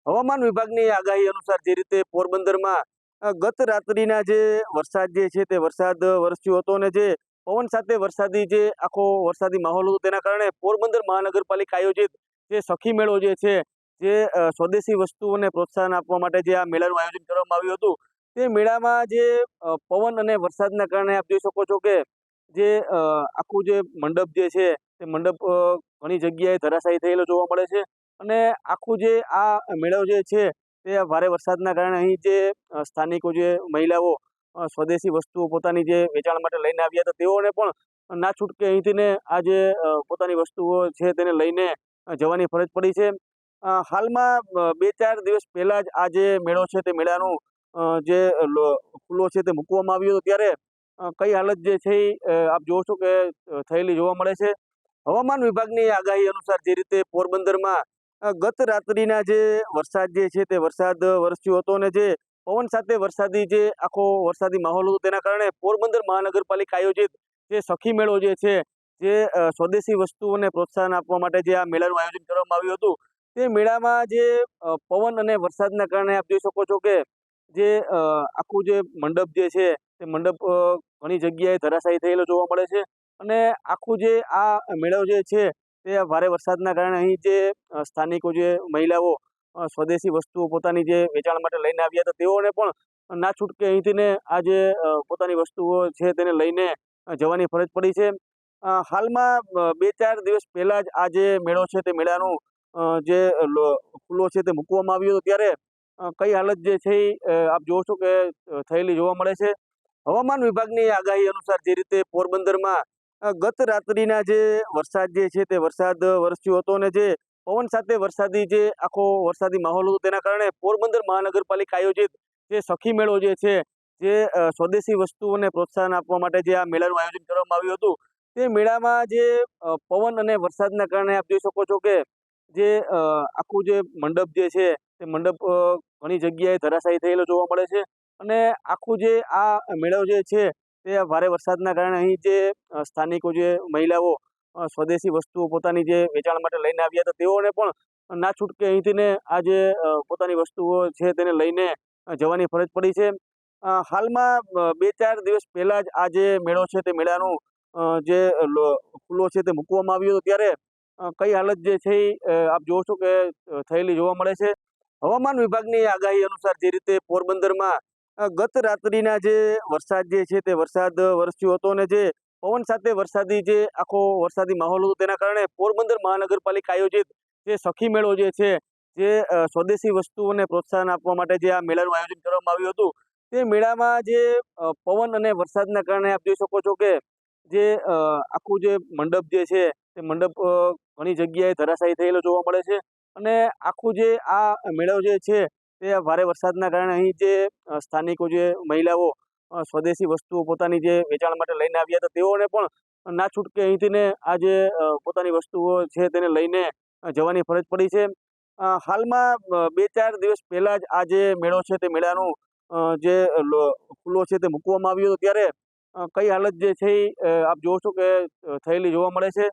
હવામાન વિભાગની આગાહી અનુસાર જે રીતે પોરબંદરમાં ગત રાત્રિના જે વરસાદ જે છે તે વરસાદ વરસ્યો હતો અને જે પવન સાથે વરસાદી જે આખો વરસાદી માહોલ હતો તેના કારણે પોરબંદર મહાનગરપાલિકા આયોજિત જે સખી મેળો જે છે જે સ્વદેશી વસ્તુઓને પ્રોત્સાહન આપવા માટે જે આ મેળાનું આયોજન કરવામાં આવ્યું હતું તે મેળામાં જે પવન અને વરસાદના કારણે આપ જોઈ શકો છો કે જે આખું જે મંડપ જે છે તે મંડપ ઘણી જગ્યાએ ધરાશાયી થયેલો જોવા મળે છે અને આખું જે આ મેળો જે છે તે ભારે વરસાદના કારણે અહીં જે સ્થાનિકો જે મહિલાઓ સ્વદેશી વસ્તુઓ પોતાની જે વેચાણ માટે લઈને આવ્યા હતા તેઓને પણ ના છૂટકે અહીંથી ને આ જે પોતાની વસ્તુઓ છે તેને લઈને જવાની ફરજ પડી છે. હાલમાં 2-4 દિવસ પહેલા જ આ જે મેળો છે તે મેળાનું જે ખુલ્લો છે તે મૂકવામાં આવ્યો હતો ત્યારે કઈ હાલત જે છે આપ જોવો છો કે થયેલી જોવા મળે છે. હવામાન વિભાગની આગાહી અનુસાર જે રીતે પોરબંદરમાં ગત રાત્રિના જે વરસાદ જે છે તે વરસાદ વરસ્યો હતો અને જે પવન સાથે વરસાદી જે આખો વરસાદી માહોલ હતો તેના કારણે પોરબંદર મહાનગરપાલિકા આયોજિત જે સખી મેળો જે છે જે સ્વદેશી વસ્તુઓને પ્રોત્સાહન આપવા માટે જે આ મેળાનું આયોજન કરવામાં આવ્યું હતું તે મેળામાં જે પવન અને વરસાદના કારણે આપ જોઈ શકો છો કે જે આખું જે મંડપ જે છે તે મંડપ ઘણી જગ્યાએ ધરાશાયી થયેલો જોવા મળે છે અને આખું જે આ મેળો જે છે તે ભારે વરસાદના કારણે અહીં જે સ્થાનિકો જે મહિલાઓ સ્વદેશી વસ્તુઓ પોતાની જે વેચાણ માટે લઈને આવ્યા હતા તેઓને પણ ના છૂટકે અહીંથી ને આ જે પોતાની વસ્તુઓ છે તેને લઈને જવાની ફરજ પડી છે. હાલમાં 2-4 દિવસ પહેલા જ આ જે મેળો છે તે મેળાનું જે ખુલ્લો છે તે મૂકવામાં આવ્યો હતો ત્યારે કઈ હાલત જે છે આપ જોવો છો કે થયેલી જોવા મળે છે. હવામાન વિભાગની આગાહી અનુસાર જે રીતે પોરબંદરમાં ગત રાત્રિના જે વરસાદ જે છે તે વરસાદ વરસ્યો હતો અને જે પવન સાથે વરસાદી જે આખો વરસાદી માહોલ હતો તેના કારણે પોરબંદર મહાનગરપાલિકા આયોજિત જે સખી મેળો જે છે જે સ્વદેશી વસ્તુઓને પ્રોત્સાહન આપવા માટે જે આ મેળાનું આયોજન કરવામાં આવ્યું હતું તે મેળામાં જે પવન અને વરસાદના કારણે આપ જોઈ શકો છો કે જે આખું જે મંડપ જે છે તે મંડપ ઘણી જગ્યાએ ધરાશાયી થયેલો જોવા મળે છે અને આખું જે આ મેળો જે છે તે ભારે વરસાદના કારણે અહીં જે સ્થાનિકો જે મહિલાઓ સ્વદેશી વસ્તુઓ પોતાની જે વેચાણ માટે લઈને આવ્યા હતા તેઓને પણ ના છૂટકે અહીંથી ને આ જે પોતાની વસ્તુઓ છે તેને લઈને જવાની ફરજ પડી છે. હાલમાં 2-4 દિવસ પહેલા જ આ જે મેળો છે તે મેળાનું જે ખુલ્લો છે તે મૂકવામાં આવ્યો હતો ત્યારે કઈ હાલત જે છે આપ જોવો છો કે થયેલી જોવા મળે છે. હવામાન વિભાગની આગાહી અનુસાર જે રીતે પોરબંદરમાં ગત રાત્રિના જે વરસાદ જે છે તે વરસાદ વરસ્યો હતો અને જે પવન સાથે વરસાદી જે આખો વરસાદી માહોલ હતો તેના કારણે પોરબંદર મહાનગરપાલિકા આયોજિત જે સખી મેળો જે છે જે સ્વદેશી વસ્તુઓને પ્રોત્સાહન આપવા માટે જે આ મેળાનું આયોજન કરવામાં આવ્યું હતું તે મેળામાં જે પવન અને વરસાદના કારણે આપ જોઈ શકો છો કે જે આખું જે મંડપ જે છે તે મંડપ ઘણી જગ્યાએ ધરાશાયી થયેલો જોવા મળે છે અને આખું જે આ મેળો જે છે તે ભારે વરસાદના કારણે અહીં જે સ્થાનિકો જે મહિલાઓ સ્વદેશી વસ્તુઓ પોતાની જે વેચાણ માટે લઈને આવ્યા હતા તેઓને પણ ના છૂટકે અહીંથી ને આ જે પોતાની વસ્તુઓ છે તેને લઈને જવાની ફરજ પડી છે. હાલમાં 2-4 દિવસ પહેલા જ આ જે મેળો છે તે મેળાનું જે ખુલ્લો છે તે મૂકવામાં આવ્યો હતો ત્યારે કઈ હાલત જે છે આપ જોવો છો કે થયેલી જોવા મળે છે.